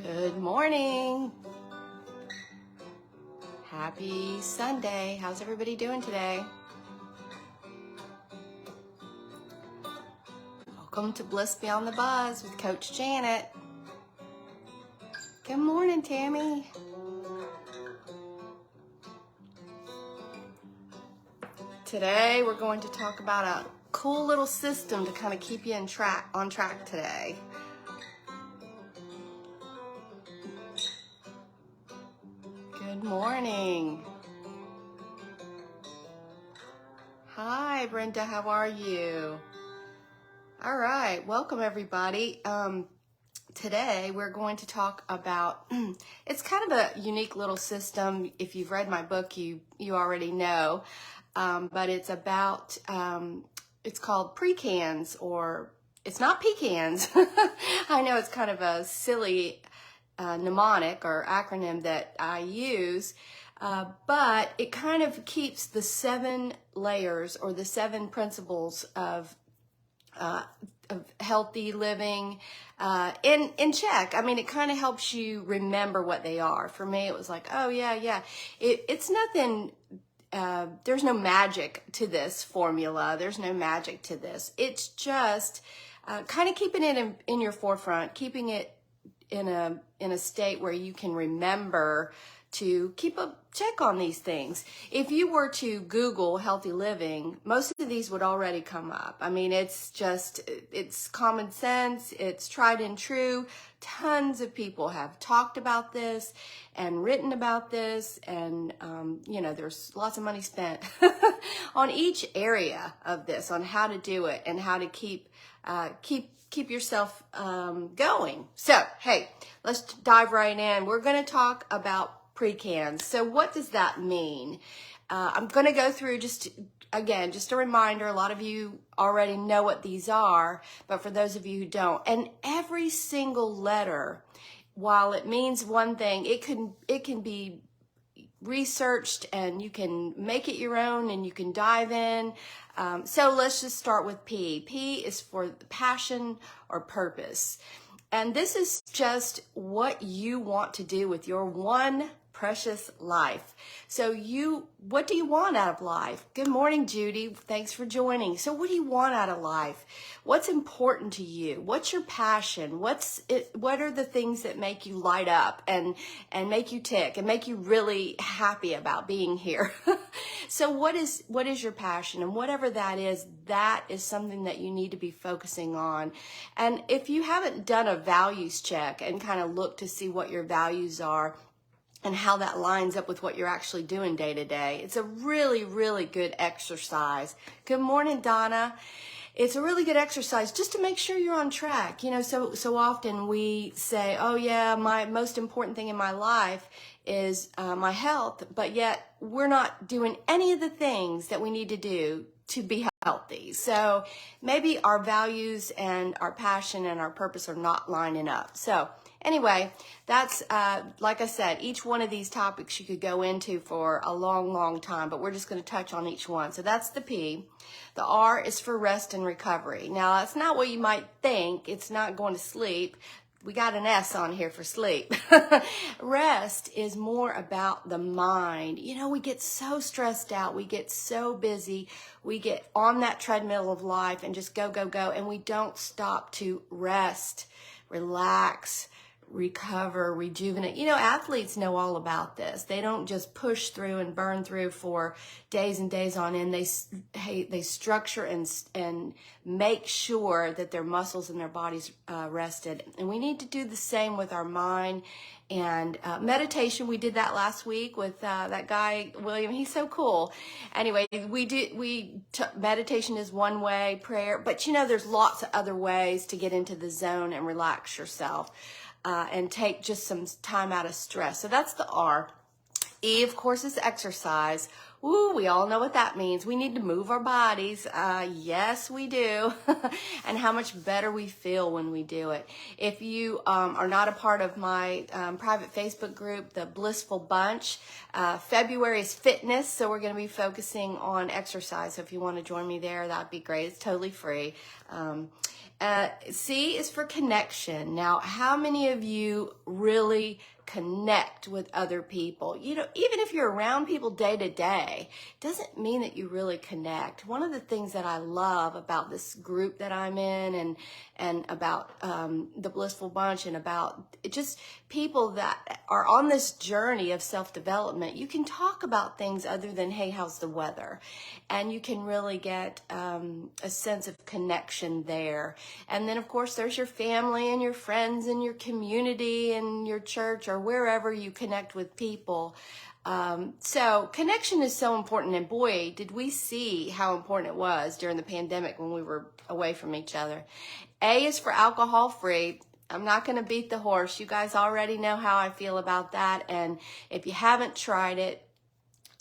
Good morning. Happy Sunday. How's everybody doing today? Welcome to Bliss Beyond the Buzz with Coach Janet. Good morning, Tammy. Today we're going to talk about a cool little system to kind of keep you on track today. Good morning. Hi, Brenda. How are you? All right. Welcome, everybody. Today we're going to talk about, it's kind of a unique little system. If you've read my book, you already know, but it's about, it's called PRECANS, or it's not pecans. I know it's kind of a silly mnemonic or acronym that I use, but it kind of keeps the 7 layers or the 7 principles of healthy living in check. I mean, it kind of helps you remember what they are. For me, it was like, oh yeah. It's nothing, there's no magic to this formula. There's no magic to this. It's just kind of keeping it in your forefront, keeping it in a state where you can remember to keep a check on these things. If you were to Google healthy living, most of these would already come up. I mean, it's common sense. It's tried and true. Tons of people have talked about this and written about this. And, there's lots of money spent on each area of this, on how to do it and how to keep yourself going. So, hey, let's dive right in. We're going to talk about PRECANS. So what does that mean? I'm going to go through just a reminder. A lot of you already know what these are, but for those of you who don't, and every single letter, while it means one thing, it can be researched and you can make it your own and you can dive in. So let's just start with P. P is for passion or purpose. And this is just what you want to do with your one precious life. So what do you want out of life? Good morning, Judy. Thanks for joining. So what do you want out of life? What's important to you? What's your passion? What are the things that make you light up and make you tick and make you really happy about being here? So what is your passion? And whatever that is something that you need to be focusing on. And if you haven't done a values check and kind of look to see what your values are, and how that lines up with what you're actually doing day to day. It's a really, really good exercise. Good morning, Donna. It's a really good exercise just to make sure you're on track. So often we say, oh yeah, my most important thing in my life is my health, but yet we're not doing any of the things that we need to do to be healthy. So maybe our values and our passion and our purpose are not lining up. So anyway, that's, like I said, each one of these topics you could go into for a long, long time, but we're just going to touch on each one. So that's the P. The R is for rest and recovery. Now, that's not what you might think. It's not going to sleep. We got an S on here for sleep. Rest is more about the mind. We get so stressed out. We get so busy. We get on that treadmill of life and just go, and we don't stop to rest, relax, recover, rejuvenate. Athletes know all about this. They don't just push through and burn through for days and days on end. They structure and make sure that their muscles and their bodies rested. And we need to do the same with our mind and meditation. We did that last week with that guy William. He's so cool. Anyway, meditation is one way, prayer, but there's lots of other ways to get into the zone and relax yourself. And take just some time out of stress. So that's the R. E, of course, is exercise. Woo, we all know what that means. We need to move our bodies. Yes, we do. And how much better we feel when we do it. If you are not a part of my private Facebook group, the Blissful Bunch, February is fitness, so we're going to be focusing on exercise. So if you want to join me there, that'd be great. It's totally free. C is for connection. Now, how many of you really connect with other people? You know, even if you're around people day to day, doesn't mean that you really connect. One of the things that I love about this group that I'm in, and about the Blissful Bunch, and about just people that are on this journey of self-development, you can talk about things other than, hey, how's the weather? And you can really get a sense of connection there. And then, of course, there's your family and your friends and your community and your church or wherever you connect with people. So connection is so important. And boy, did we see how important it was during the pandemic when we were away from each other. A is for alcohol free. I'm not going to beat the horse. You guys already know how I feel about that. And if you haven't tried it,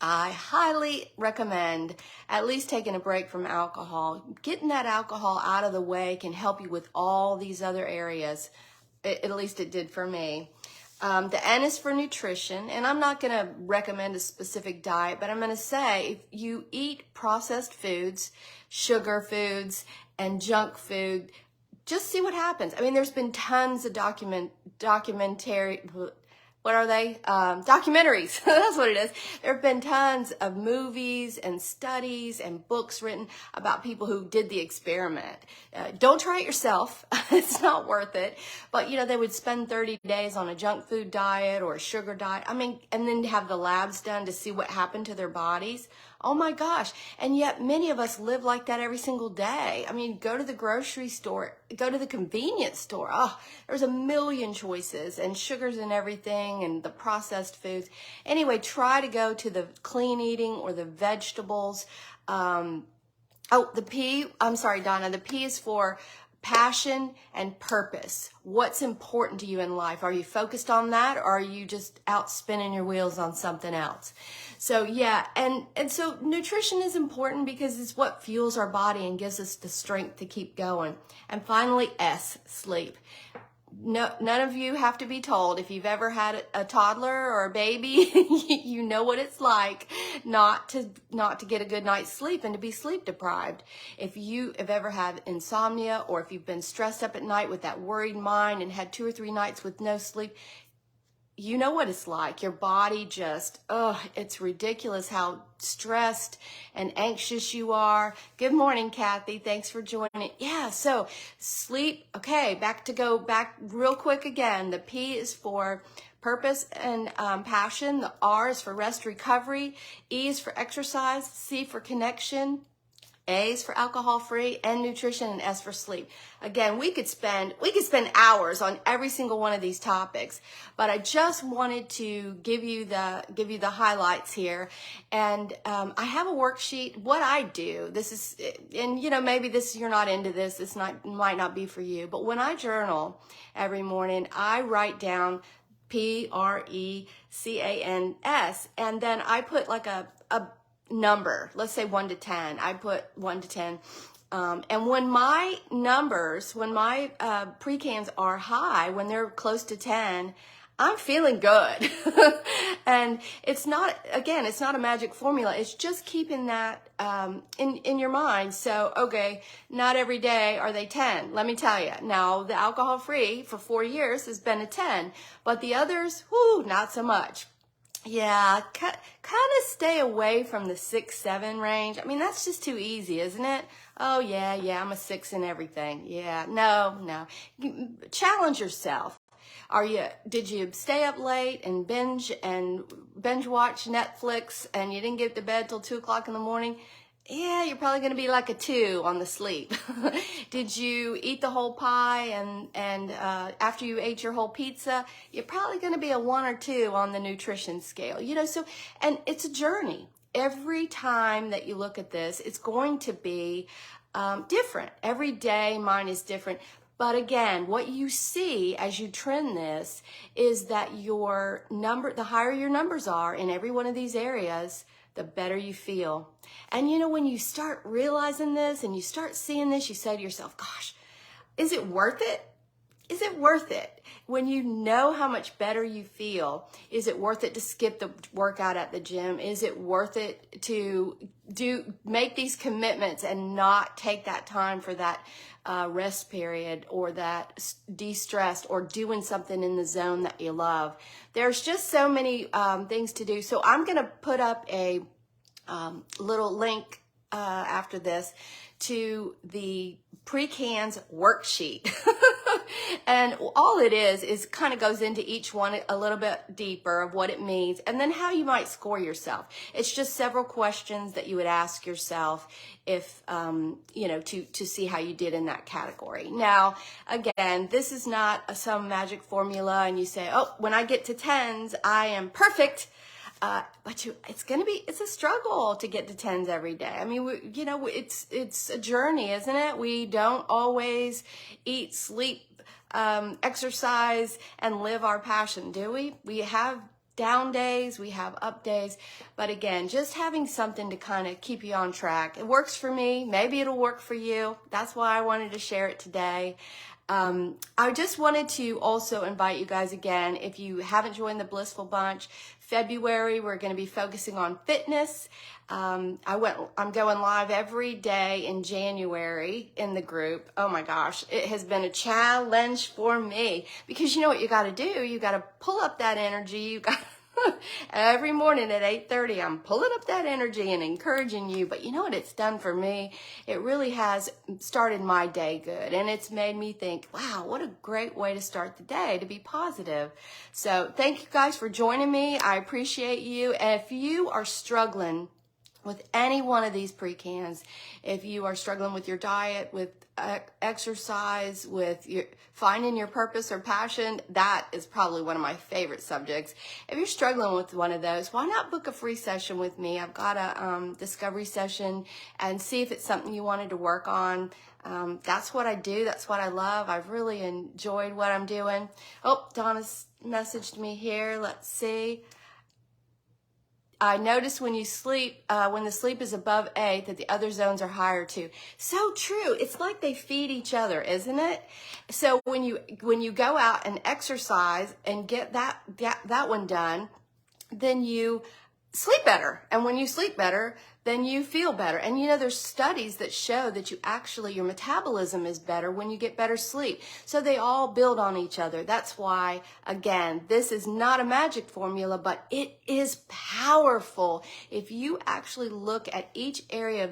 I highly recommend at least taking a break from alcohol. Getting that alcohol out of the way can help you with all these other areas. At least it did for me. The N is for nutrition, and I'm not going to recommend a specific diet, but I'm going to say if you eat processed foods, sugar foods, and junk food, just see what happens. I mean, there's been tons of documentaries. That's what it is. There have been tons of movies and studies and books written about people who did the experiment. Don't try it yourself. It's not worth it. But, you know, they would spend 30 days on a junk food diet or a sugar diet. I mean, and then have the labs done to see what happened to their bodies. Oh my gosh. And yet many of us live like that every single day. I mean, go to the grocery store, go to the convenience store. Oh, there's a million choices and sugars and everything and the processed foods. Anyway, try to go to the clean eating or the vegetables. The P, I'm sorry, Donna, the P is for passion and purpose. What's important to you in life? Are you focused on that, or are you just out spinning your wheels on something else? So yeah, and so nutrition is important because it's what fuels our body and gives us the strength to keep going. And finally, S, sleep. No, none of you have to be told. If you've ever had a toddler or a baby, you know what it's like not to get a good night's sleep and to be sleep deprived. If you have ever had insomnia, or if you've been stressed up at night with that worried mind and had 2 or 3 nights with no sleep, you know what it's like. Your body just, it's ridiculous how stressed and anxious you are. Good morning, Kathy. Thanks for joining. Yeah, so sleep. Okay, back real quick again. The P is for purpose and passion. The R is for rest, recovery. E is for exercise. C for connection. A is for alcohol free, and nutrition, and S for sleep. Again, we could spend hours on every single one of these topics, but I just wanted to give you the highlights here. And I have a worksheet. What I do, this is, and you know, maybe you're not into this. This might not be for you. But when I journal every morning, I write down PRECANS, and then I put like a number, let's say 1 to 10. I put 1 to 10. And when my precans are high, when they're close to 10, I'm feeling good. And it's not a magic formula. It's just keeping that in your mind. So, okay, not every day are they 10. Let me tell you. Now, the alcohol free for 4 years has been a 10, but the others, not so much. Yeah, kind of stay away from the 6, 7 range. I mean, that's just too easy, isn't it? Oh, yeah, I'm a 6 in everything. Yeah, no. Challenge yourself. Did you stay up late and binge watch Netflix and you didn't get to bed till 2 o'clock in the morning? Yeah, you're probably going to be like a 2 on the sleep. Did you eat the whole pie and after you ate your whole pizza, you're probably going to be a 1 or 2 on the nutrition scale. You know, so, and it's a journey. Every time that you look at this, it's going to be different. Every day mine is different. But again, what you see as you trend this is that the higher your numbers are in every one of these areas, the better you feel. And you know, when you start realizing this and you start seeing this, you say to yourself, gosh, is it worth it? Is it worth it? when you know how much better you feel, is it worth it to skip the workout at the gym? Is it worth it to make these commitments and not take that time for that rest period, or that de-stressed, or doing something in the zone that you love? There's just so many things to do. So I'm going to put up a little link after this to the PRECANS worksheet. And all it is kind of goes into each one a little bit deeper of what it means, and then how you might score yourself. It's just several questions that you would ask yourself if, you know, to see how you did in that category. Now, again, this is not some magic formula and you say, oh, when I get to 10s, I am perfect. But it's a struggle to get to 10s every day. I mean, you know, it's a journey, isn't it? We don't always eat, sleep, exercise, and live our passion, do we? We have down days, we have up days, but again, just having something to kind of keep you on track. It works for me. Maybe it'll work for you. That's why I wanted to share it today. I just wanted to also invite you guys again, if you haven't joined the Blissful Bunch, February, we're going to be focusing on fitness. I'm going live every day in January in the group. Oh my gosh, it has been a challenge for me, because you know what you got to do? You got to pull up that energy. You got every morning at 8:30, I'm pulling up that energy and encouraging you. But you know what it's done for me? It really has started my day good. And it's made me think, wow, what a great way to start the day, to be positive. So thank you guys for joining me. I appreciate you. And if you are struggling with any one of these PRECANS, if you are struggling with your diet, with exercise, with finding your purpose or passion, that is probably one of my favorite subjects. If you're struggling with one of those, why not book a free session with me? I've got a discovery session, and see if it's something you wanted to work on. That's what I do. That's what I love. I've really enjoyed what I'm doing. Oh, Donna's messaged me here. Let's see. I notice when you sleep, when the sleep is above 8, that the other zones are higher too. So true. It's like they feed each other, isn't it? So when you go out and exercise and get that one done, then you sleep better. And when you sleep better, then you feel better. And you know, there's studies that show that your metabolism is better when you get better sleep. So they all build on each other. That's why, again, this is not a magic formula, but it is powerful. If you actually look at each area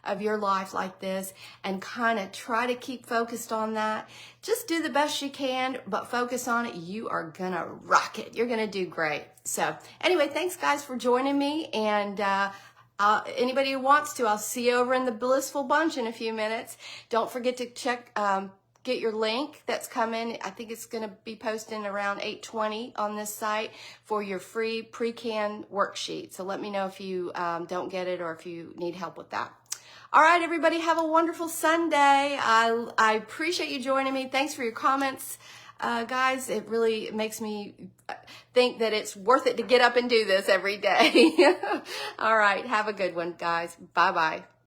of your life like this and kind of try to keep focused on that, just do the best you can, but focus on it. You are gonna rock it. You're gonna do great. So anyway, thanks guys for joining me, and anybody who wants to, I'll see you over in the Blissful Bunch in a few minutes. Don't forget to check, get your link that's coming. I think it's going to be posting around 8:20 on this site for your free PRECAN worksheet. So let me know if you don't get it, or if you need help with that. All right, everybody, have a wonderful Sunday. I appreciate you joining me. Thanks for your comments. Guys, it really makes me think that it's worth it to get up and do this every day. All right, have a good one, guys. Bye-bye.